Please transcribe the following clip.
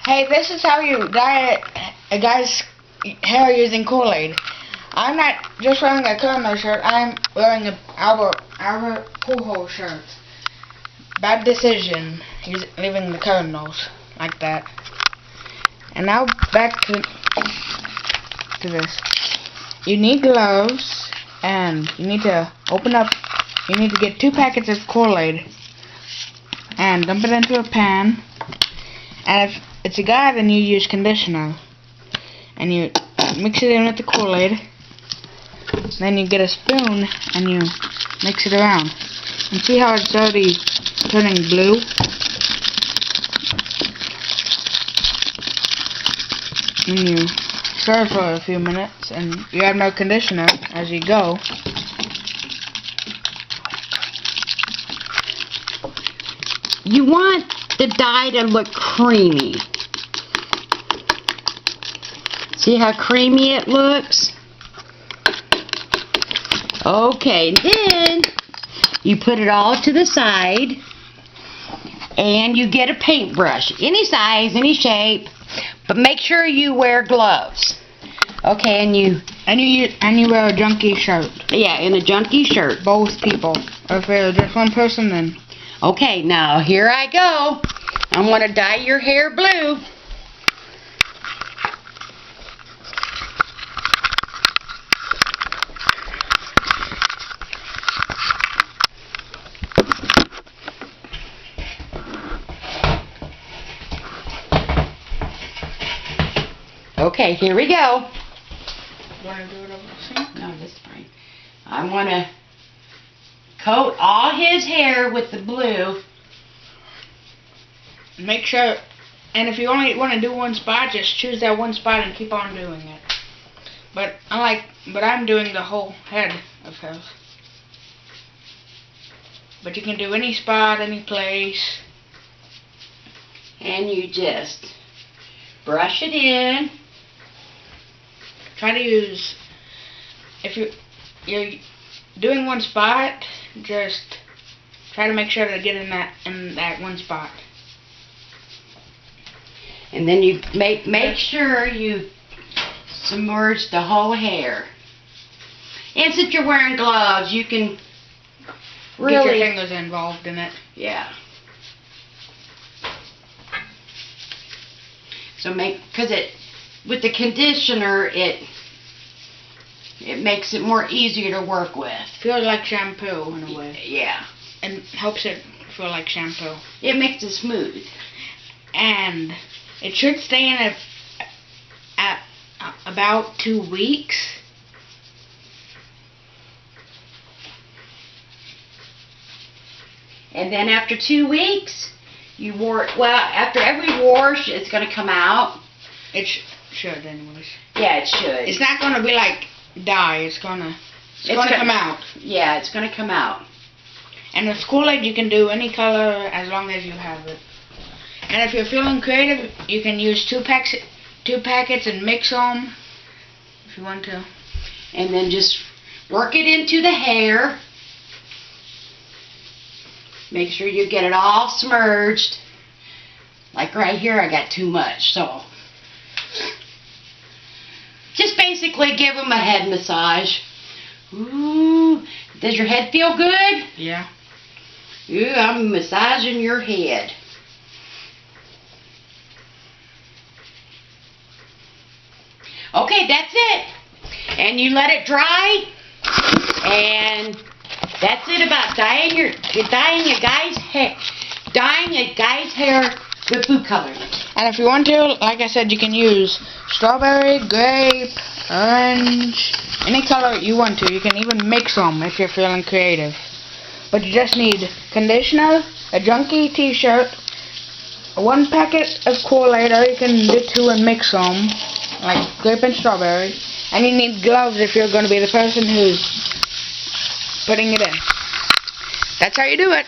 Hey, this is how you dye a guy's hair using Kool-Aid. I'm not just wearing a Colonel shirt, I'm wearing a Albert Pujols shirt. Bad decision, he's leaving the Cardinals like that. And now back to this. You need gloves, and you need to get 2 packets of Kool-Aid and dump it into a pan. And if it's a guy, then you use conditioner. And you mix it in with the Kool-Aid. Then you get a spoon and you mix it around. And see how it's already turning blue? And you stir for a few minutes, and you have no conditioner as you go. You want the dye to look creamy. See how creamy it looks? Okay, then you put it all to the side and you get a paintbrush. Any size, any shape, but make sure you wear gloves. Okay, and you wear a junkie shirt. Yeah, and a junkie shirt. Both people. Or if it's just one person, then. Okay, now here I go. I'm going to dye your hair blue. Okay, here we go. You want to do it over the sink? No, this is fine. I'm going to coat all his hair with the blue. Make sure, and if you only want to do one spot, just choose that one spot and keep on doing it. But I'm doing the whole head of his. But you can do any spot, any place. And you just brush it in. Try to use, if you're doing one spot, just try to make sure to get in that one spot. And then you make sure you submerge the whole hair. And since you're wearing gloves, you can really get your fingers involved in it. Yeah. So because with the conditioner, it makes it more easier to work with. Feels like shampoo in a way. Yeah. And helps it feel like shampoo. It makes it smooth. And it should stay in at about 2 weeks. And then after 2 weeks, after every wash, it's going to come out. It should, anyways. Yeah, it should. It's not going to be like dye. It's going to come out. Yeah, it's going to come out. And with Kool-Aid, you can do any color as long as you have it. And if you're feeling creative, you can use 2 packets and mix them if you want to. And then just work it into the hair. Make sure you get it all submerged. Like right here, I got too much, so just basically give them a head massage. Ooh, does your head feel good? Yeah. Ooh, I'm massaging your head. Okay, that's it. And you let it dry. And that's it about dyeing a guy's hair with food coloring. And if you want to, like I said, you can use strawberry, grape, orange, any color you want to. You can even mix them if you're feeling creative. But you just need conditioner, a junkie t-shirt, 1 packet of Kool-Aid, or you can do 2 and mix them, like grape and strawberry. And you need gloves if you're going to be the person who's putting it in. That's how you do it.